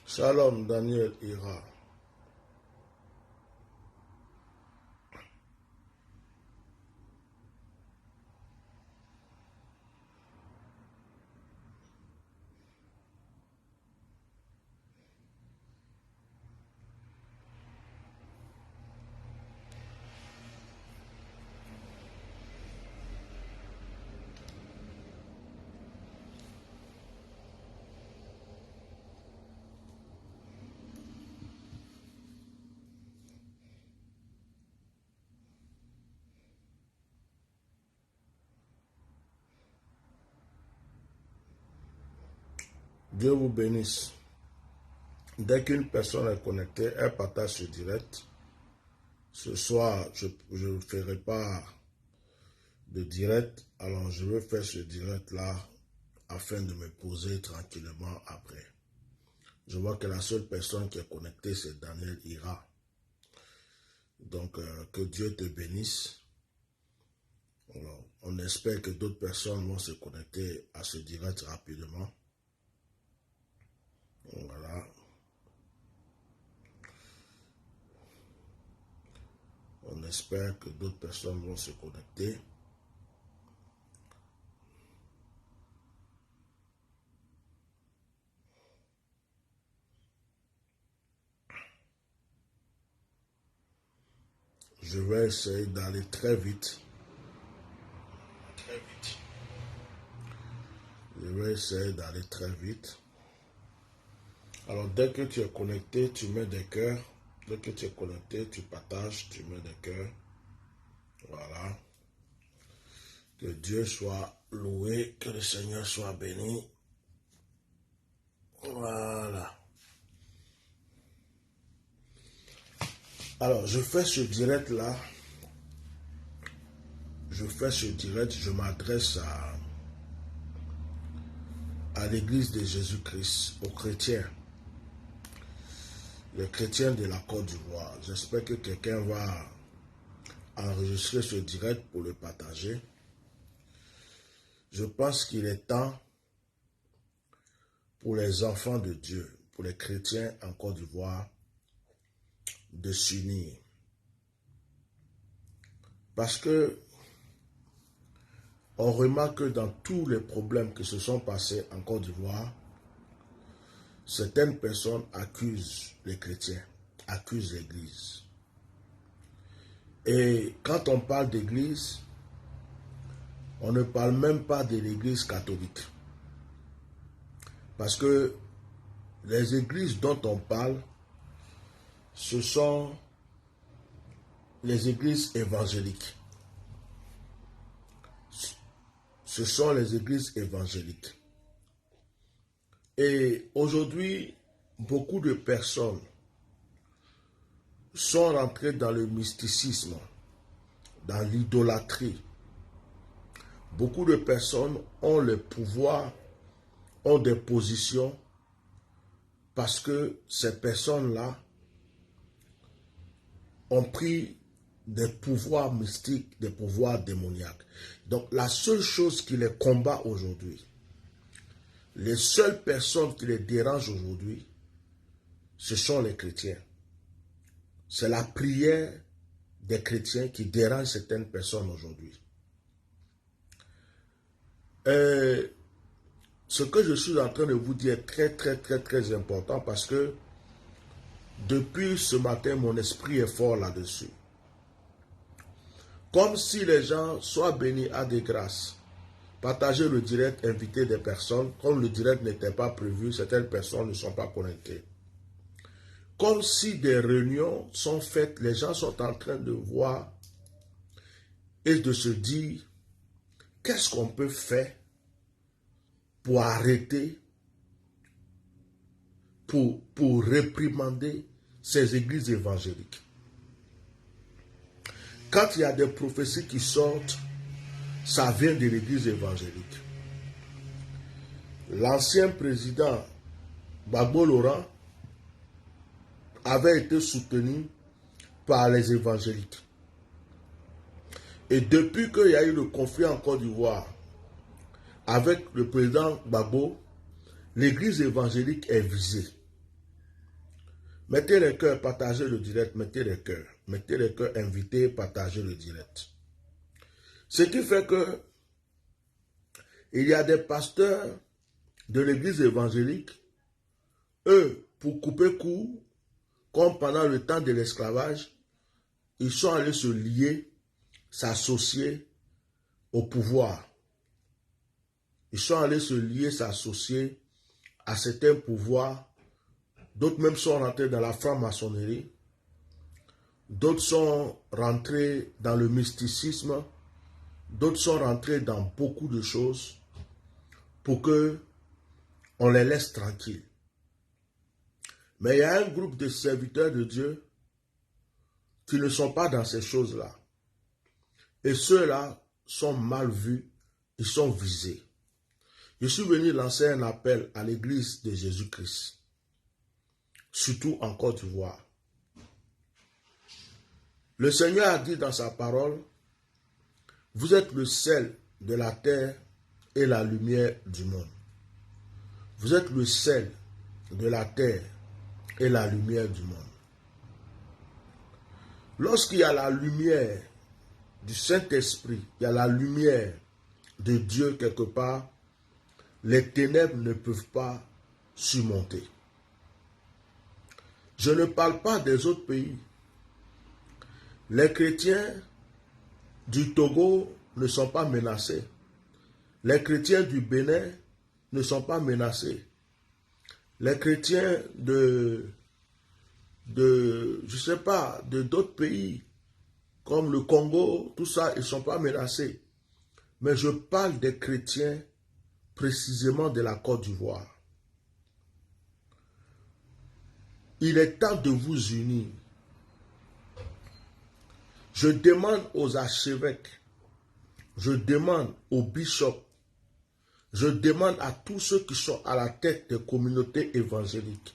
Shalom, Daniel Ira. Dieu vous bénisse. Dès qu'une personne est connectée, elle partage ce direct. Ce soir, je ne ferai pas de direct, alors je vais faire ce direct-là afin de me poser tranquillement après. Je vois que la seule personne qui est connectée, c'est Daniel Ira. Donc, que Dieu te bénisse. Alors, on espère que d'autres personnes vont se connecter à ce direct rapidement. Voilà. On espère que d'autres personnes vont se connecter. Je vais essayer d'aller très vite. Je vais essayer d'aller très vite. Alors, dès que tu es connecté, tu mets des cœurs. Dès que tu es connecté, tu partages, tu mets des cœurs. Voilà. Que Dieu soit loué, que le Seigneur soit béni. Voilà. Alors, je fais ce direct-là. Je m'adresse à l'église de Jésus-Christ, aux chrétiens. Les chrétiens de la Côte d'Ivoire. J'espère que quelqu'un va enregistrer ce direct pour le partager. Je pense qu'il est temps pour les enfants de Dieu, pour les chrétiens en Côte d'Ivoire, de s'unir. Parce que on remarque que dans tous les problèmes qui se sont passés en Côte d'Ivoire, certaines personnes accusent les chrétiens, accusent l'Église. Et quand on parle d'Église, on ne parle même pas de l'Église catholique. Parce que les églises dont on parle, ce sont les églises évangéliques. Ce sont les églises évangéliques. Et aujourd'hui, beaucoup de personnes sont rentrées dans le mysticisme, dans l'idolâtrie. Beaucoup de personnes ont le pouvoir, ont des positions, parce que ces personnes-là ont pris des pouvoirs mystiques, des pouvoirs démoniaques. Donc la seule chose qui les combat aujourd'hui, les seules personnes qui les dérangent aujourd'hui, ce sont les chrétiens. C'est la prière des chrétiens qui dérange certaines personnes aujourd'hui. Ce que je suis en train de vous dire est très important parce que depuis ce matin, mon esprit est fort là-dessus. Comme si les gens soient bénis à des grâces. Partagez le direct, invitez des personnes. Comme le direct n'était pas prévu, certaines personnes ne sont pas connectées. Comme si des réunions sont faites, les gens sont en train de voir et de se dire, qu'est-ce qu'on peut faire pour arrêter, pour réprimander ces églises évangéliques. Quand il y a des prophéties qui sortent, ça vient de l'église évangélique. L'ancien président Gbagbo Laurent avait été soutenu par les évangéliques. Et depuis qu'il y a eu le conflit en Côte d'Ivoire avec le président Gbagbo, l'église évangélique est visée. Mettez les cœurs, partagez le direct, mettez les cœurs. Mettez les cœurs, invitez, partagez le direct. Ce qui fait que il y a des pasteurs de l'église évangélique, eux, pour couper court, comme pendant le temps de l'esclavage, ils sont allés se lier, s'associer au pouvoir. Ils sont allés se lier, s'associer à certains pouvoirs. D'autres même sont rentrés dans la franc-maçonnerie. D'autres sont rentrés dans le mysticisme. D'autres sont rentrés dans beaucoup de choses pour que on les laisse tranquilles. Mais il y a un groupe de serviteurs de Dieu qui ne sont pas dans ces choses-là. Et ceux-là sont mal vus, ils sont visés. Je suis venu lancer un appel à l'église de Jésus-Christ, surtout en Côte d'Ivoire. Le Seigneur a dit dans sa parole, vous êtes le sel de la terre et la lumière du monde. Vous êtes le sel de la terre et la lumière du monde. Lorsqu'il y a la lumière du Saint-Esprit, il y a la lumière de Dieu quelque part, les ténèbres ne peuvent pas surmonter. Je ne parle pas des autres pays. Les chrétiens du Togo ne sont pas menacés. Les chrétiens du Bénin ne sont pas menacés. Les chrétiens je sais pas, de d'autres pays, comme le Congo, tout ça, ils ne sont pas menacés. Mais je parle des chrétiens précisément de la Côte d'Ivoire. Il est temps de vous unir. Je demande aux archevêques, je demande aux bishops, je demande à tous ceux qui sont à la tête des communautés évangéliques,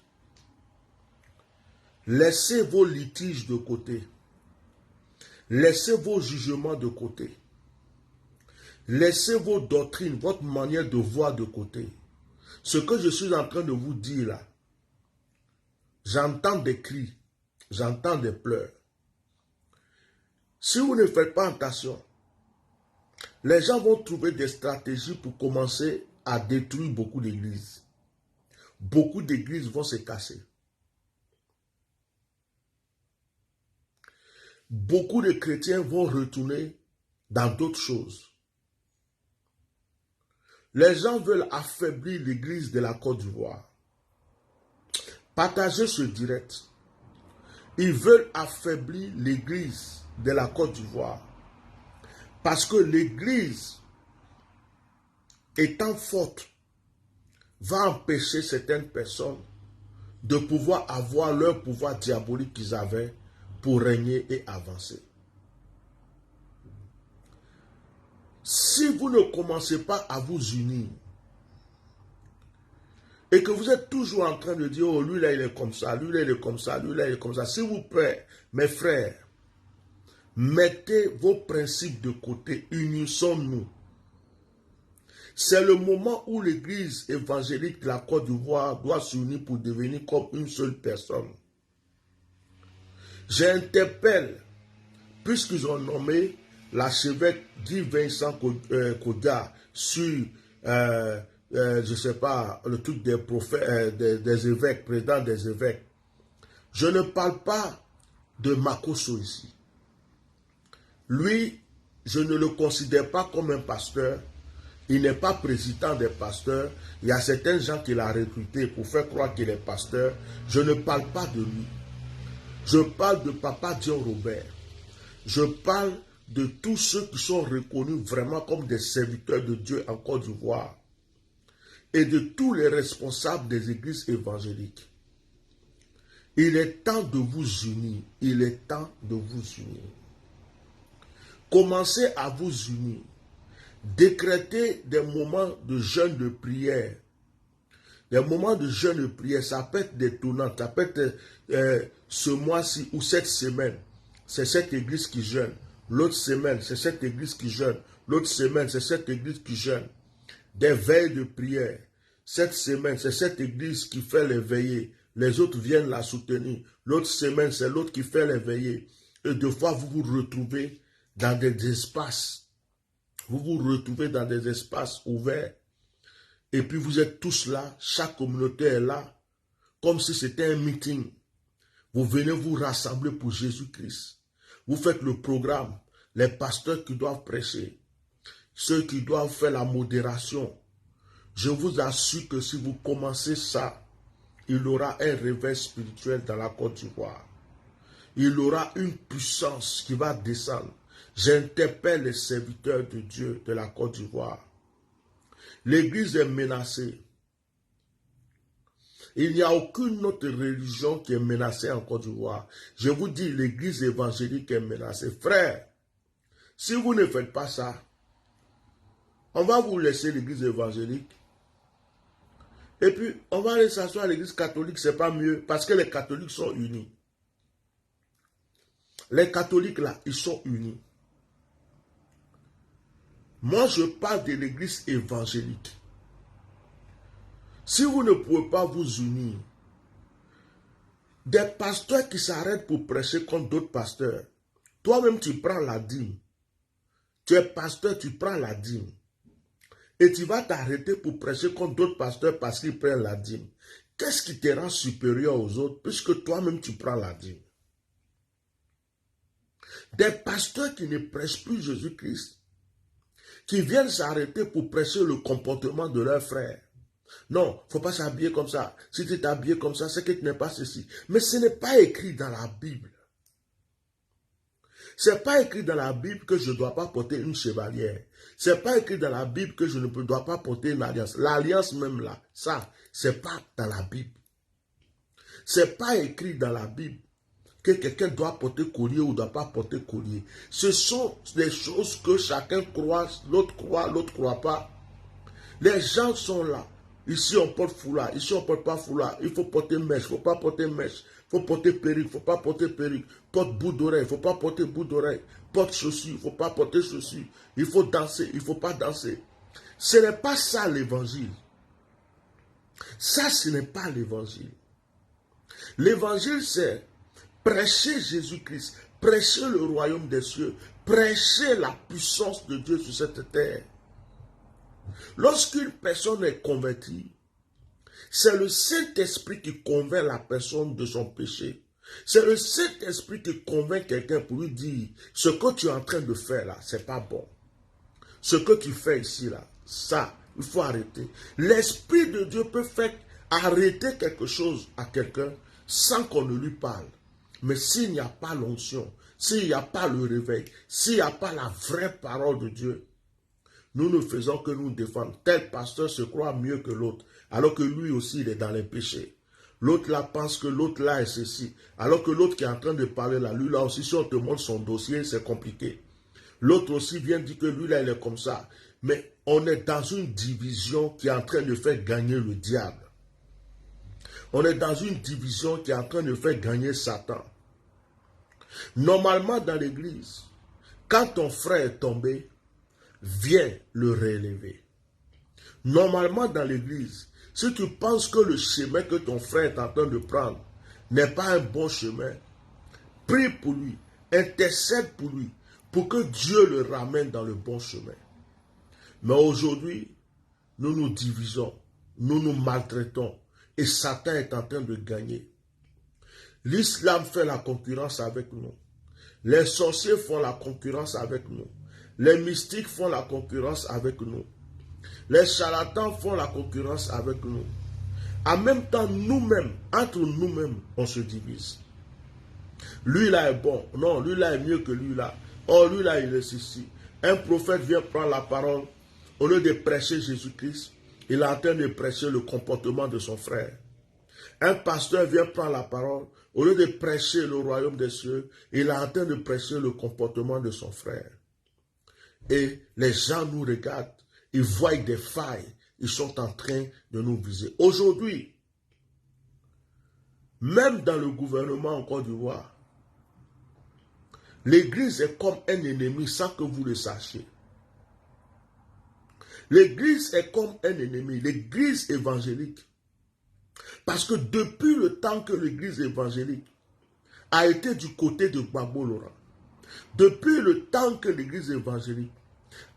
laissez vos litiges de côté, laissez vos jugements de côté, laissez vos doctrines, votre manière de voir de côté. Ce que je suis en train de vous dire là, j'entends des cris, j'entends des pleurs. Si vous ne faites pas attention, les gens vont trouver des stratégies pour commencer à détruire beaucoup d'églises. Beaucoup d'églises vont se casser. Beaucoup de chrétiens vont retourner dans d'autres choses. Les gens veulent affaiblir l'église de la Côte d'Ivoire. Partagez ce direct. Ils veulent affaiblir l'église de la Côte d'Ivoire. Parce que l'église, étant forte, va empêcher certaines personnes de pouvoir avoir leur pouvoir diabolique qu'ils avaient pour régner et avancer. Si vous ne commencez pas à vous unir, et que vous êtes toujours en train de dire, oh, lui là il est comme ça, lui là il est comme ça, lui là il est comme ça, s'il vous plaît, mes frères, mettez vos principes de côté, unissons-nous. C'est le moment où l'église évangélique de la Côte d'Ivoire doit s'unir pour devenir comme une seule personne. J'interpelle, puisqu'ils ont nommé l'archevêque Guy Vincent Kodia sur, je ne sais pas, le truc des prophètes, des évêques, président des évêques. Je ne parle pas de Makoso ici. Lui, je ne le considère pas comme un pasteur. Il n'est pas président des pasteurs. Il y a certains gens qu'il a recrutés pour faire croire qu'il est pasteur. Je ne parle pas de lui. Je parle de Papa Dion Robert. Je parle de tous ceux qui sont reconnus vraiment comme des serviteurs de Dieu en Côte d'Ivoire. Et de tous les responsables des églises évangéliques. Il est temps de vous unir. Il est temps de vous unir. Commencez à vous unir. Décrétez des moments de jeûne de prière. Des moments de jeûne de prière, ça peut être détonnant. Ça peut être ce mois-ci ou cette semaine. C'est cette église qui jeûne. L'autre semaine, c'est cette église qui jeûne. L'autre semaine, c'est cette église qui jeûne. Des veilles de prière. Cette semaine, c'est cette église qui fait les veillées. les autres viennent la soutenir. L'autre semaine, c'est l'autre qui fait les veillées. Et deux fois, vous vous retrouvez dans des espaces. Vous vous retrouvez dans des espaces ouverts. Et puis vous êtes tous là, chaque communauté est là, comme si c'était un meeting. Vous venez vous rassembler pour Jésus-Christ. Vous faites le programme, les pasteurs qui doivent prêcher, ceux qui doivent faire la modération. Je vous assure que si vous commencez ça, il aura un réveil spirituel dans la Côte d'Ivoire. Il aura une puissance qui va descendre. J'interpelle les serviteurs de Dieu de la Côte d'Ivoire. L'Église est menacée. Il n'y a aucune autre religion qui est menacée en Côte d'Ivoire. Je vous dis, l'Église évangélique est menacée. Frère, si vous ne faites pas ça, on va vous laisser l'Église évangélique. Et puis, on va aller s'asseoir à l'Église catholique, c'est pas mieux, parce que les catholiques sont unis. Les catholiques là, ils sont unis. Moi, je parle de l'Église évangélique. Si vous ne pouvez pas vous unir, des pasteurs qui s'arrêtent pour prêcher contre d'autres pasteurs, toi-même tu prends la dîme. Tu es pasteur, tu prends la dîme. Et tu vas t'arrêter pour prêcher contre d'autres pasteurs parce qu'ils prennent la dîme. Qu'est-ce qui te rend supérieur aux autres puisque toi-même tu prends la dîme? Des pasteurs qui ne prêchent plus Jésus-Christ, qui viennent s'arrêter pour prêcher le comportement de leurs frères. Non, il ne faut pas s'habiller comme ça. Si tu es habillé comme ça, c'est que tu n'es pas ceci. Mais ce n'est pas écrit dans la Bible. Ce n'est pas écrit dans la Bible que je ne dois pas porter une chevalière. Ce n'est pas écrit dans la Bible que je ne dois pas porter une alliance. L'alliance même là, ça, ce n'est pas dans la Bible. Ce n'est pas écrit dans la Bible que quelqu'un doit porter collier ou ne doit pas porter collier. Ce sont des choses que chacun croit, l'autre croit pas. Les gens sont là. Ici, on porte foulard. Ici, on ne porte pas foulard. Il faut porter mèche. Il ne faut pas porter mèche. Il faut porter perruque. Il ne faut pas porter perruque. Porte bout d'oreille. Il ne faut pas porter bout d'oreille. Porte chaussures. Il ne faut pas porter chaussures. Il faut danser. Il ne faut pas danser. Ce n'est pas ça l'évangile. Ça, ce n'est pas l'évangile. L'évangile, c'est prêcher Jésus-Christ. Prêcher le royaume des cieux. Prêcher la puissance de Dieu sur cette terre. Lorsqu'une personne est convertie, c'est le Saint-Esprit qui convainc la personne de son péché. C'est le Saint-Esprit qui convainc quelqu'un pour lui dire, ce que tu es en train de faire là, c'est pas bon. Ce que tu fais ici là, ça, il faut arrêter. L'Esprit de Dieu peut faire arrêter quelque chose à quelqu'un sans qu'on ne lui parle. Mais s'il n'y a pas l'onction, s'il n'y a pas le réveil, s'il n'y a pas la vraie parole de Dieu, nous ne faisons que nous défendre. Tel pasteur se croit mieux que l'autre, alors que lui aussi il est dans les péchés. L'autre là pense que l'autre là est ceci, alors que l'autre qui est en train de parler là, lui là aussi, si on te montre son dossier, c'est compliqué. L'autre aussi vient dire que lui là il est comme ça. Mais on est dans une division qui est en train de faire gagner le diable. On est dans une division qui est en train de faire gagner Satan. Normalement dans l'église, quand ton frère est tombé, viens le relever. Normalement dans l'église, si tu penses que le chemin que ton frère est en train de prendre n'est pas un bon chemin, prie pour lui, intercède pour lui, pour que Dieu le ramène dans le bon chemin. Mais aujourd'hui, nous nous divisons, nous nous maltraitons, et Satan est en train de gagner. L'islam fait la concurrence avec nous. Les sorciers font la concurrence avec nous. Les mystiques font la concurrence avec nous. Les charlatans font la concurrence avec nous. En même temps, nous-mêmes, entre nous-mêmes, on se divise. Lui là est bon. Non, lui là est mieux que lui là. Oh, lui là, il est ceci. Un prophète vient prendre la parole. Au lieu de prêcher Jésus-Christ, il est en train de prêcher le comportement de son frère. Un pasteur vient prendre la parole. Au lieu de prêcher le royaume des cieux, il est en train de prêcher le comportement de son frère. Et les gens nous regardent, ils voient des failles, ils sont en train de nous viser. Aujourd'hui, même dans le gouvernement en Côte d'Ivoire, l'église est comme un ennemi sans que vous le sachiez. L'église est comme un ennemi, l'église évangélique. Parce que depuis le temps que l'église évangélique a été du côté de Gbagbo Laurent, depuis le temps que l'église évangélique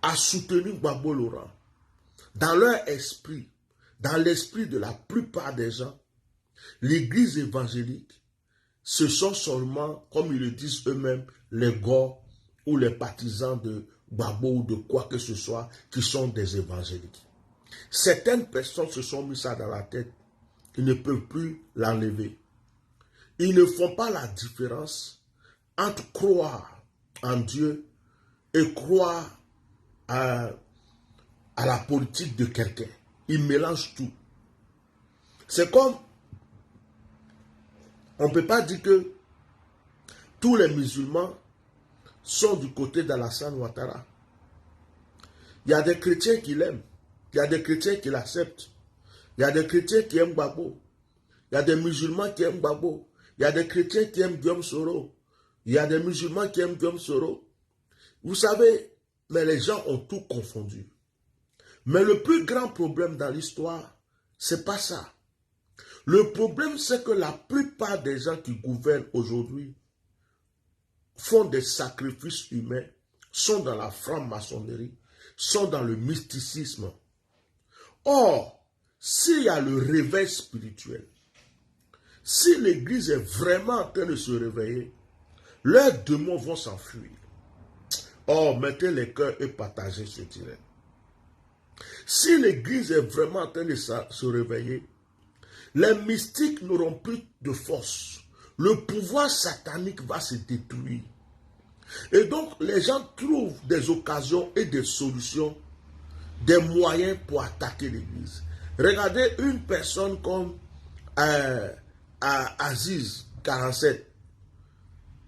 a soutenu Gbagbo Laurent, dans leur esprit, dans l'esprit de la plupart des gens, l'église évangélique, ce sont seulement, comme ils le disent eux-mêmes, les gars ou les partisans de Gbagbo ou de quoi que ce soit qui sont des évangéliques. Certaines personnes se sont mis ça dans la tête. Ils ne peuvent plus l'enlever. Ils ne font pas la différence entre croire en Dieu et croire à la politique de quelqu'un. Ils mélangent tout. C'est comme, on ne peut pas dire que tous les musulmans sont du côté d'Alassane Ouattara. Il y a des chrétiens qui l'aiment. Il y a des chrétiens qui l'acceptent. Il y a des chrétiens qui aiment Gbagbo. Il y a des musulmans qui aiment Gbagbo. Il y a des chrétiens qui aiment Guillaume Soro. Il y a des musulmans qui aiment Guillaume Soro. Vous savez, mais les gens ont tout confondu. Mais le plus grand problème dans l'histoire, c'est pas ça. Le problème, c'est que la plupart des gens qui gouvernent aujourd'hui font des sacrifices humains, sont dans la franc-maçonnerie, sont dans le mysticisme. Or, s'il y a le réveil spirituel, si l'Église est vraiment en train de se réveiller, leurs démons vont s'enfuir. Or, mettez les cœurs et partagez ce direct. Si l'Église est vraiment en train de se réveiller, les mystiques n'auront plus de force. Le pouvoir satanique va se détruire. Et donc, les gens trouvent des occasions et des solutions, des moyens pour attaquer l'Église. Regardez une personne comme Aziz 47,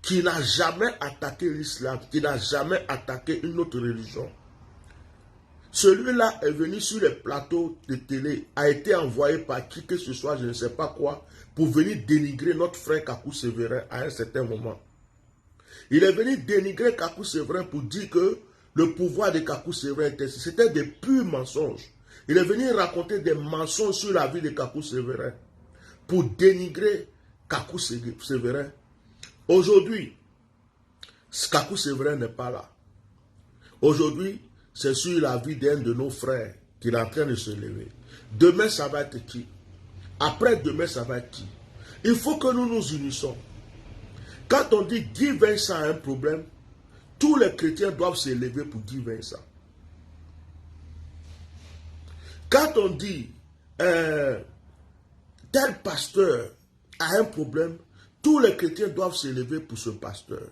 qui n'a jamais attaqué l'islam, qui n'a jamais attaqué une autre religion. Celui-là est venu sur les plateaux de télé, a été envoyé par qui que ce soit, je ne sais pas quoi, pour venir dénigrer notre frère Kakou Sévérin à un certain moment. Il est venu dénigrer Kakou Sévérin pour dire que le pouvoir de Kakou Sévérin c'était des purs mensonges. Il est venu raconter des mensonges sur la vie de Kakou Sévérin pour dénigrer Kakou Sévérin. Aujourd'hui, Kakou Sévérin n'est pas là. Aujourd'hui, c'est sur la vie d'un de nos frères qu'il est en train de se lever. Demain, ça va être qui? Après-demain, ça va être qui? Il faut que nous nous unissons. Quand on dit Guy Vincent a un problème, tous les chrétiens doivent se lever pour Guy Vincent. Quand on dit tel pasteur a un problème, tous les chrétiens doivent se lever pour ce pasteur.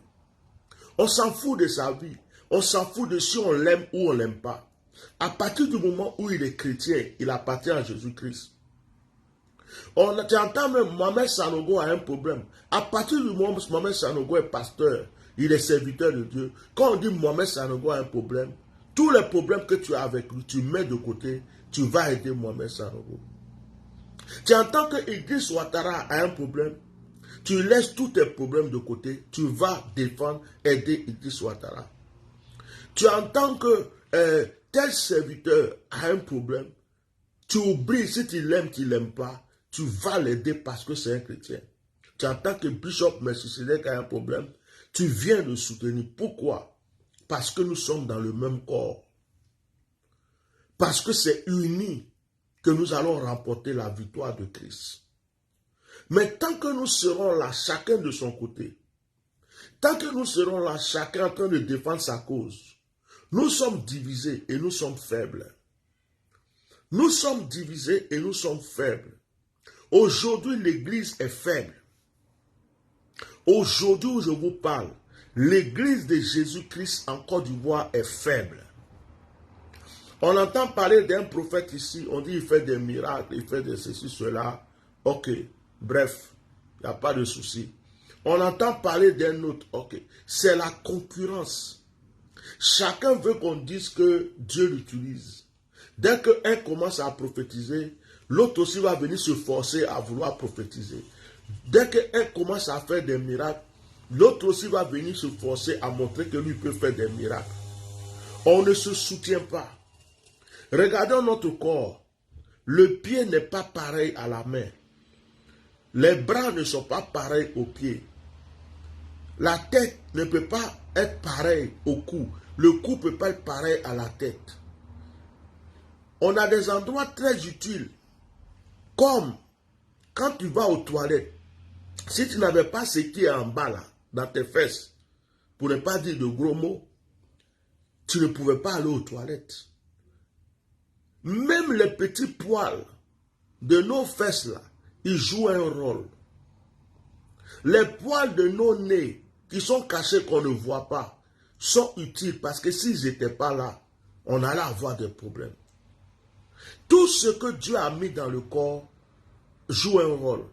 On s'en fout de sa vie. On s'en fout de si on l'aime ou on ne l'aime pas. À partir du moment où il est chrétien, il appartient à Jésus-Christ. Tu entends même Mohamed Sanogo a un problème. À partir du moment où Mohamed Sanogo est pasteur, il est serviteur de Dieu. Quand on dit Mohamed Sanogo a un problème, tous les problèmes que tu as avec lui, tu mets de côté, tu vas aider Mohamed Sanogo. Tu entends que Idriss Ouattara a un problème, tu laisses tous tes problèmes de côté, tu vas défendre, aider Idriss Ouattara. Tu entends que tel serviteur a un problème, tu oublies si tu l'aimes, tu ne l'aimes pas, tu vas l'aider parce que c'est un chrétien. Tu entends que Bishop Melchisedek a un problème, tu viens le soutenir. Pourquoi? Parce que nous sommes dans le même corps. Parce que c'est uni que nous allons remporter la victoire de Christ. Mais tant que nous serons là, chacun de son côté, tant que nous serons là, chacun en train de défendre sa cause, nous sommes divisés et nous sommes faibles. Nous sommes divisés et nous sommes faibles. Aujourd'hui, l'Église est faible. Aujourd'hui où je vous parle, l'Église de Jésus-Christ en Côte d'Ivoire est faible. On entend parler d'un prophète ici, on dit qu'il fait des miracles, il fait de ceci, cela. Ok, bref, il n'y a pas de souci. On entend parler d'un autre, ok. C'est la concurrence. Chacun veut qu'on dise que Dieu l'utilise. Dès qu'un commence à prophétiser, l'autre aussi va venir se forcer à vouloir prophétiser. Dès qu'un commence à faire des miracles, l'autre aussi va venir se forcer à montrer que lui peut faire des miracles. On ne se soutient pas. Regardons notre corps. Le pied n'est pas pareil à la main. Les bras ne sont pas pareils aux pieds. La tête ne peut pas être pareille au cou. Le cou ne peut pas être pareil à la tête. On a des endroits très utiles, comme quand tu vas aux toilettes. Si tu n'avais pas ce qui est en bas là, dans tes fesses, pour ne pas dire de gros mots, tu ne pouvais pas aller aux toilettes. Même les petits poils de nos fesses là, ils jouent un rôle. Les poils de nos nez qui sont cachés qu'on ne voit pas sont utiles parce que s'ils n'étaient pas là, on allait avoir des problèmes. Tout ce que Dieu a mis dans le corps joue un rôle.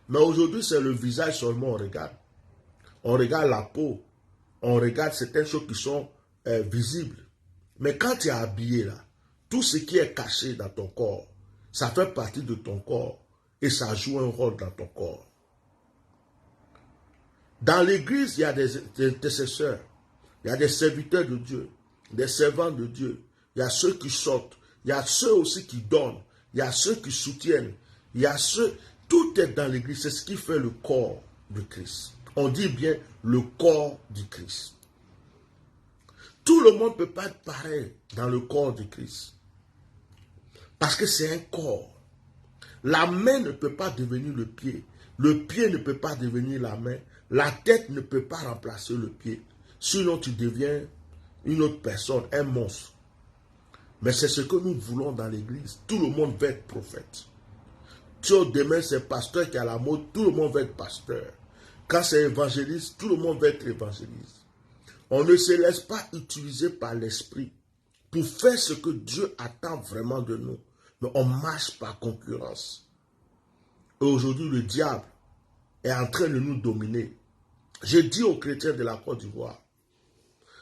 Mais aujourd'hui, c'est le visage seulement on regarde. On regarde la peau. On regarde certaines choses qui sont visibles. Mais quand tu es habillé là, tout ce qui est caché dans ton corps, ça fait partie de ton corps et ça joue un rôle dans ton corps. Dans l'église, il y a des intercesseurs, il y a des serviteurs de Dieu, des servants de Dieu, il y a ceux qui sortent, il y a ceux aussi qui donnent, il y a ceux qui soutiennent, il y a ceux, tout est dans l'église, c'est ce qui fait le corps de Christ. On dit bien le corps du Christ. Tout le monde ne peut pas être pareil dans le corps du Christ. Parce que c'est un corps. La main ne peut pas devenir le pied. Le pied ne peut pas devenir la main. La tête ne peut pas remplacer le pied. Sinon, tu deviens une autre personne, un monstre. Mais c'est ce que nous voulons dans l'église. Tout le monde veut être prophète. Demain, c'est pasteur qui est à la mode. Tout le monde veut être pasteur. Quand c'est évangéliste, tout le monde veut être évangéliste. On ne se laisse pas utiliser par l'esprit pour faire ce que Dieu attend vraiment de nous. Mais on marche par concurrence. Et aujourd'hui, le diable est en train de nous dominer. Je dis aux chrétiens de la Côte d'Ivoire,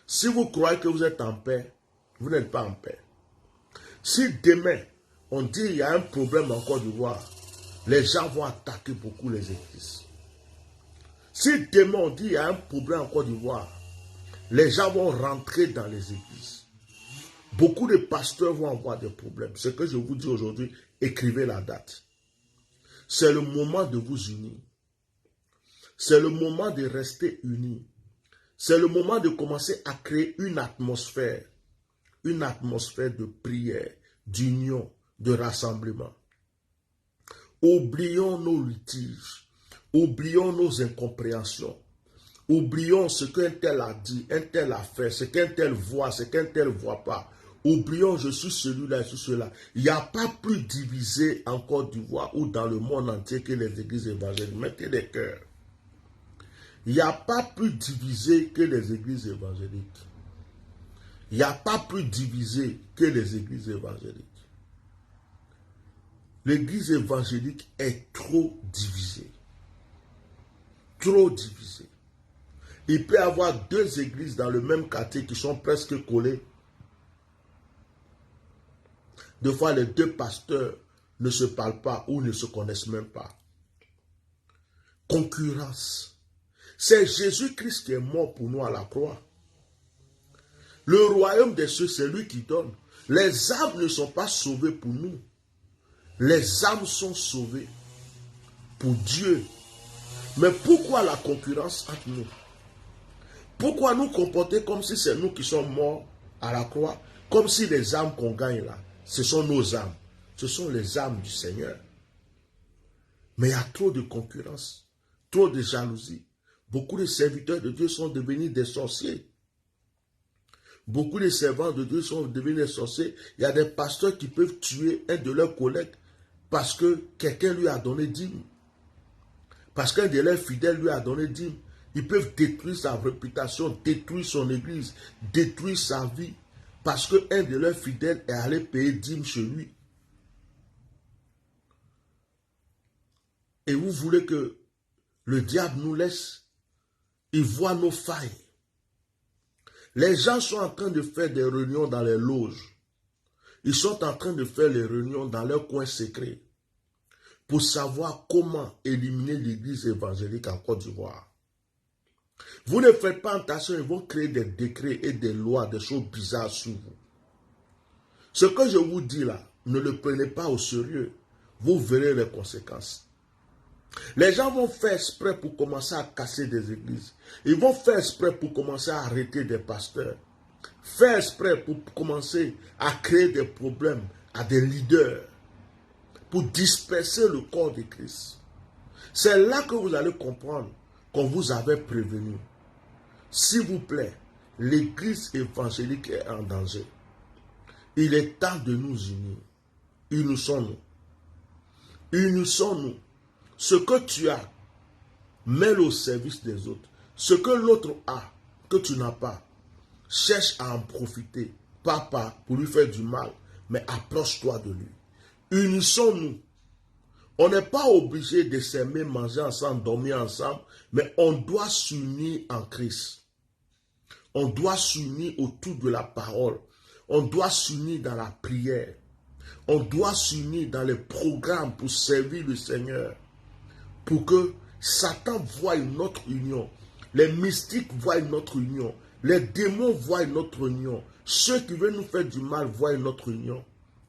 si vous croyez que vous êtes en paix, vous n'êtes pas en paix. Si demain, on dit qu'il y a un problème en Côte d'Ivoire, les gens vont attaquer beaucoup les églises. Si demain, on dit qu'il y a un problème en Côte d'Ivoire, les gens vont rentrer dans les églises. Beaucoup de pasteurs vont avoir des problèmes. Ce que je vous dis aujourd'hui, écrivez la date. C'est le moment de vous unir. C'est le moment de rester unis. C'est le moment de commencer à créer une atmosphère de prière, d'union, de rassemblement. Oublions nos litiges, oublions nos incompréhensions, oublions ce qu'un tel a dit, un tel a fait, ce qu'un tel voit, ce qu'un tel ne voit pas. Oublions, je suis celui-là, je suis celui-là. Il n'y a pas plus divisé en Côte d'Ivoire ou dans le monde entier que les églises évangéliques. Mettez des cœurs. Il n'y a pas plus divisé que les églises évangéliques. Il n'y a pas plus divisé que les églises évangéliques. L'église évangélique est trop divisée. Trop divisée. Il peut y avoir deux églises dans le même quartier qui sont presque collées. Des fois, les deux pasteurs ne se parlent pas ou ne se connaissent même pas. Concurrence. C'est Jésus-Christ qui est mort pour nous à la croix. Le royaume des cieux, c'est lui qui donne. Les âmes ne sont pas sauvées pour nous. Les âmes sont sauvées pour Dieu. Mais pourquoi la concurrence entre nous? Pourquoi nous comporter comme si c'est nous qui sommes morts à la croix? Comme si les âmes qu'on gagne là, ce sont nos âmes. Ce sont les âmes du Seigneur. Mais il y a trop de concurrence, trop de jalousie. Beaucoup de serviteurs de Dieu sont devenus des sorciers. Beaucoup de servants de Dieu sont devenus des sorciers. Il y a des pasteurs qui peuvent tuer un de leurs collègues parce que quelqu'un lui a donné dîme. Parce qu'un de leurs fidèles lui a donné dîme. Ils peuvent détruire sa réputation, détruire son église, détruire sa vie. Parce qu'un de leurs fidèles est allé payer dîme chez lui. Et vous voulez que le diable nous laisse? Il voit nos failles. Les gens sont en train de faire des réunions dans les loges. Ils sont en train de faire les réunions dans leurs coins secrets pour savoir comment éliminer l'église évangélique en Côte d'Ivoire. Vous ne faites pas attention, ils vont créer des décrets et des lois, des choses bizarres sur vous. Ce que je vous dis là, ne le prenez pas au sérieux. Vous verrez les conséquences. Les gens vont faire exprès pour commencer à casser des églises. Ils vont faire exprès pour commencer à arrêter des pasteurs. Faire exprès pour commencer à créer des problèmes à des leaders. Pour disperser le corps de Christ. C'est là que vous allez comprendre qu'on vous avait prévenu. S'il vous plaît, l'église évangélique est en danger. Il est temps de nous unir. Unissons-nous. Unissons-nous. Ce que tu as, mets-le au service des autres. Ce que l'autre a, que tu n'as pas, cherche à en profiter. Pas pour lui faire du mal, mais approche-toi de lui. Unissons-nous. On n'est pas obligé de s'aimer, manger ensemble, dormir ensemble, mais on doit s'unir en Christ. On doit s'unir autour de la parole. On doit s'unir dans la prière. On doit s'unir dans les programmes pour servir le Seigneur. Pour que Satan voie notre union. Les mystiques voient notre union. Les démons voient notre union. Ceux qui veulent nous faire du mal voient notre union.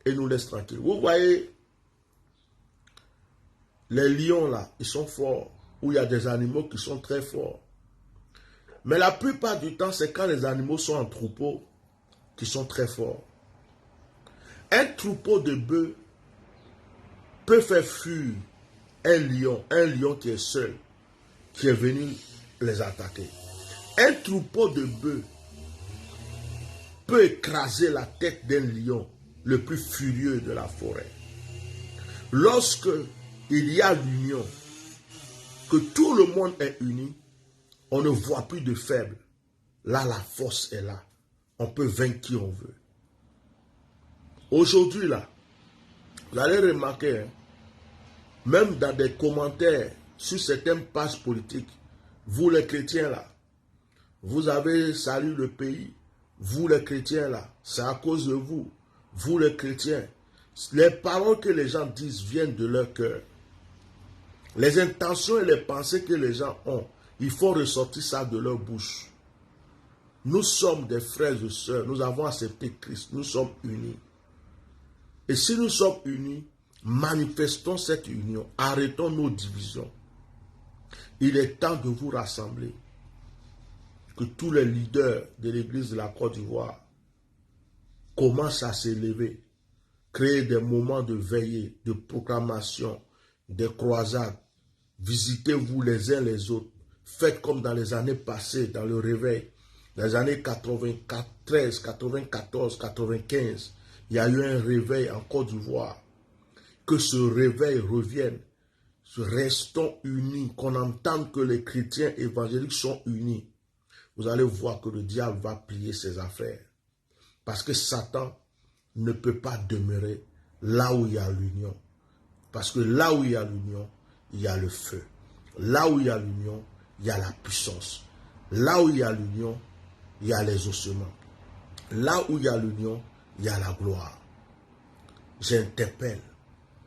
Et nous laissent tranquilles. Vous voyez, les lions là, ils sont forts. Où il y a des animaux qui sont très forts. Mais la plupart du temps, c'est quand les animaux sont en troupeau qui sont très forts. Un troupeau de bœufs peut faire fuir un lion qui est seul, qui est venu les attaquer. Un troupeau de bœufs peut écraser la tête d'un lion le plus furieux de la forêt. Lorsque il y a l'union, que tout le monde est uni, on ne voit plus de faibles. Là, la force est là. On peut vaincre qui on veut. Aujourd'hui, là, vous allez remarquer, hein, même dans des commentaires sur certaines pages politiques, vous les chrétiens là, vous avez salué le pays, vous les chrétiens là, c'est à cause de vous, vous les chrétiens. Les paroles que les gens disent viennent de leur cœur. Les intentions et les pensées que les gens ont, il faut ressortir ça de leur bouche. Nous sommes des frères et sœurs, nous avons accepté Christ, nous sommes unis. Et si nous sommes unis, manifestons cette union, arrêtons nos divisions. Il est temps de vous rassembler. Que tous les leaders de l'église de la Côte d'Ivoire commencent à s'élever, créer des moments de veillée, de proclamation, des croisades. Visitez-vous les uns les autres. Faites comme dans les années passées, dans le réveil. Dans les années 93, 94, 95, il y a eu un réveil en Côte d'Ivoire. Que ce réveil revienne. Restons unis, qu'on entende que les chrétiens évangéliques sont unis. Vous allez voir que le diable va plier ses affaires. Parce que Satan ne peut pas demeurer là où il y a l'union. Parce que là où il y a l'union, il y a le feu. Là où il y a l'union, il y a la puissance. Là où il y a l'union, il y a les ossements. Là où il y a l'union, il y a la gloire. J'interpelle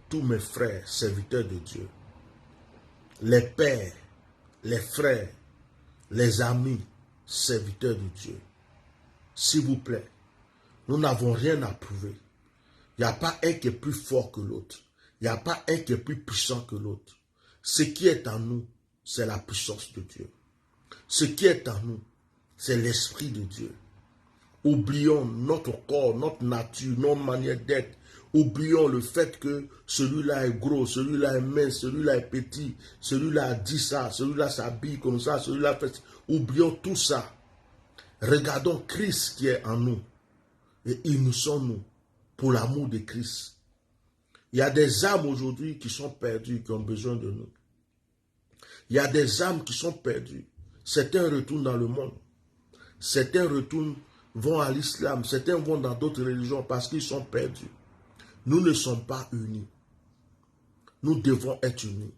tous mes frères, serviteurs de Dieu, les pères, les frères, les amis, serviteurs de Dieu. S'il vous plaît, nous n'avons rien à prouver. Il n'y a pas un qui est plus fort que l'autre. Il n'y a pas un qui est plus puissant que l'autre. Ce qui est en nous, c'est la puissance de Dieu. Ce qui est en nous, c'est l'Esprit de Dieu. Oublions notre corps, notre nature, notre manière d'être. Oublions le fait que celui-là est gros, celui-là est mince, celui-là est petit, celui-là a dit ça, celui-là s'habille comme ça, celui-là fait... Oublions tout ça. Regardons Christ qui est en nous et unissons-nous pour l'amour de Christ. Il y a des âmes aujourd'hui qui sont perdues, qui ont besoin de nous. Il y a des âmes qui sont perdues. Certains retournent dans le monde. Certains vont à l'islam. Certains vont dans d'autres religions parce qu'ils sont perdus. Nous ne sommes pas unis. Nous devons être unis.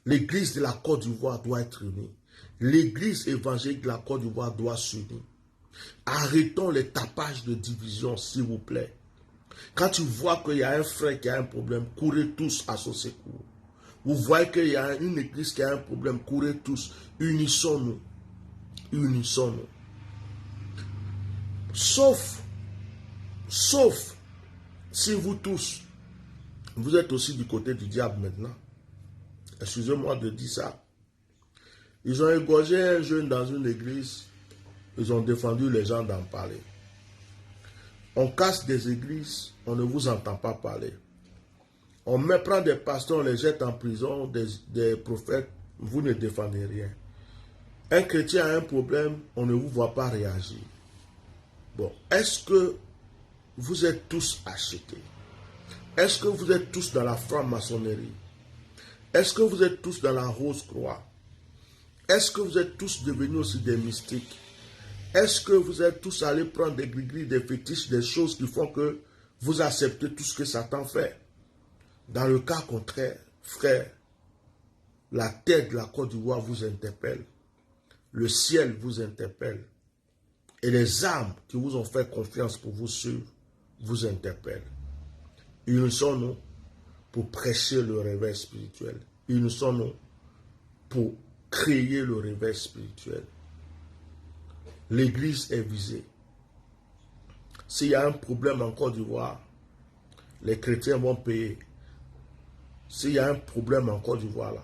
L'église de la Côte d'Ivoire doit être unie. L'église évangélique de la Côte d'Ivoire doit s'unir. Arrêtons les tapages de division, s'il vous plaît. Quand tu vois qu'il y a un frère qui a un problème, courez tous à son secours. Vous voyez qu'il y a une église qui a un problème, courez tous. Unissons-nous. Unissons-nous. Sauf si vous tous, vous êtes aussi du côté du diable maintenant. Excusez-moi de dire ça. Ils ont égorgé un jeune dans une église. Ils ont défendu les gens d'en parler. On casse des églises, on ne vous entend pas parler. On prend des pasteurs, on les jette en prison, des prophètes, vous ne défendez rien. Un chrétien a un problème, on ne vous voit pas réagir. Bon, est-ce que vous êtes tous achetés? Est-ce que vous êtes tous dans la franc-maçonnerie? Est-ce que vous êtes tous dans la Rose-Croix? Est-ce que vous êtes tous devenus aussi des mystiques? Est-ce que vous êtes tous allés prendre des gris-gris, des fétiches, des choses qui font que vous acceptez tout ce que Satan fait? Dans le cas contraire, frère, la terre de la Côte d'Ivoire vous interpelle. Le ciel vous interpelle. Et les âmes qui vous ont fait confiance pour vous suivre vous interpellent. Ils sont nous pour prêcher le réveil spirituel. Ils sont nous pour créer le réveil spirituel. L'église est visée. S'il y a un problème en Côte d'Ivoire, les chrétiens vont payer. S'il y a un problème en Côte d'Ivoire, là,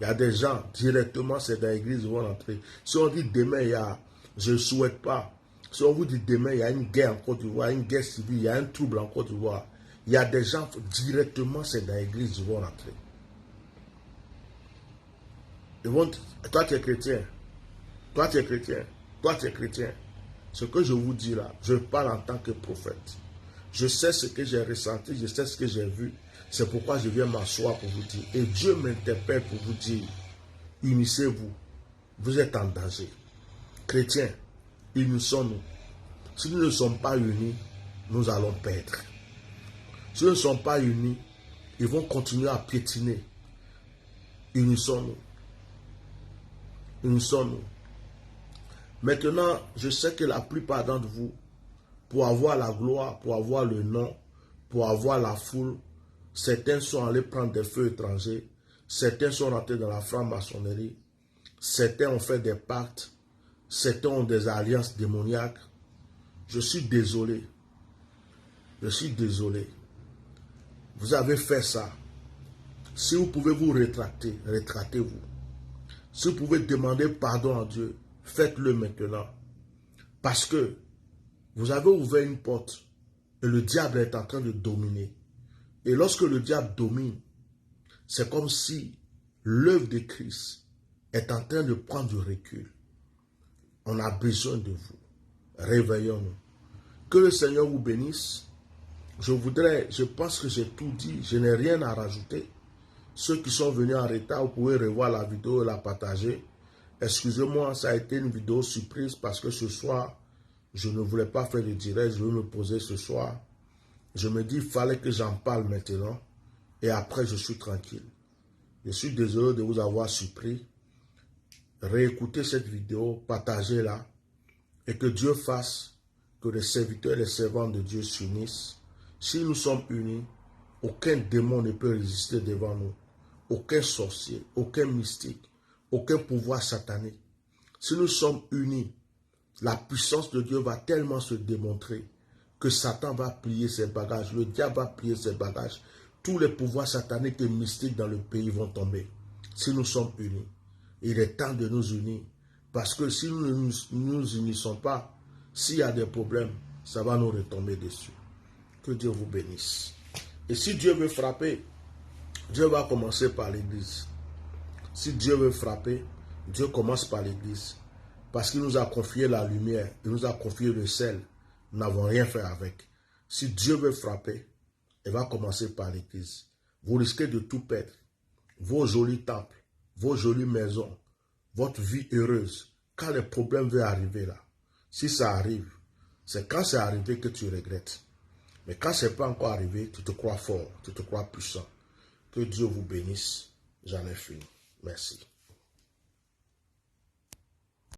il y a des gens, directement, c'est dans l'église, ils vont entrer. Si on dit demain, il y a, je ne souhaite pas. Si on vous dit demain, il y a une guerre en Côte d'Ivoire, une guerre civile, il y a un trouble en Côte d'Ivoire, il y a des gens, directement, c'est dans l'église, ils vont entrer. Ils vont, toi, tu es chrétien. Toi, tu es chrétien. Toi, tu es chrétien. Ce que je vous dis là, je parle en tant que prophète. Je sais ce que j'ai ressenti, je sais ce que j'ai vu. C'est pourquoi je viens m'asseoir pour vous dire. Et Dieu m'interpelle pour vous dire, unissez-vous. Vous êtes en danger. Chrétiens, unissons-nous. Si nous ne sommes pas unis, nous allons perdre. Si nous ne sommes pas unis, ils vont continuer à piétiner. Unissons-nous. Unissons-nous. Maintenant, je sais que la plupart d'entre vous, pour avoir la gloire, pour avoir le nom, pour avoir la foule, certains sont allés prendre des feux étrangers, certains sont rentrés dans la franc-maçonnerie, certains ont fait des pactes, certains ont des alliances démoniaques. Je suis désolé. Je suis désolé. Vous avez fait ça. Si vous pouvez vous rétracter, rétractez-vous. Si vous pouvez demander pardon à Dieu, faites-le maintenant. Parce que vous avez ouvert une porte et le diable est en train de dominer. Et lorsque le diable domine, c'est comme si l'œuvre de Christ est en train de prendre du recul. On a besoin de vous. Réveillons-nous. Que le Seigneur vous bénisse. Je pense que j'ai tout dit. Je n'ai rien à rajouter. Ceux qui sont venus en retard, vous pouvez revoir la vidéo et la partager. Excusez-moi, ça a été une vidéo surprise parce que ce soir, je ne voulais pas faire de direct, je vais me poser ce soir. Je me dis, il fallait que j'en parle maintenant et après je suis tranquille. Je suis désolé de vous avoir surpris. Réécoutez cette vidéo, partagez-la et que Dieu fasse que les serviteurs et les servantes de Dieu s'unissent. Si nous sommes unis, aucun démon ne peut résister devant nous. Aucun sorcier, aucun mystique, aucun pouvoir satanique. Si nous sommes unis, la puissance de Dieu va tellement se démontrer que Satan va plier ses bagages, le diable va plier ses bagages. Tous les pouvoirs sataniques et mystiques dans le pays vont tomber. Si nous sommes unis, il est temps de nous unir. Parce que si nous ne nous unissons pas, s'il y a des problèmes, ça va nous retomber dessus. Que Dieu vous bénisse. Et si Dieu veut frapper, Dieu va commencer par l'église. Si Dieu veut frapper, Dieu commence par l'église. Parce qu'il nous a confié la lumière, il nous a confié le sel. Nous n'avons rien fait avec. Si Dieu veut frapper, il va commencer par l'église. Vous risquez de tout perdre. Vos jolis temples, vos jolies maisons, votre vie heureuse. Quand les problèmes vont arriver là, si ça arrive, c'est quand c'est arrivé que tu regrettes. Mais quand ce n'est pas encore arrivé, tu te crois fort, tu te crois puissant. Que Dieu vous bénisse. J'en ai fini. Merci.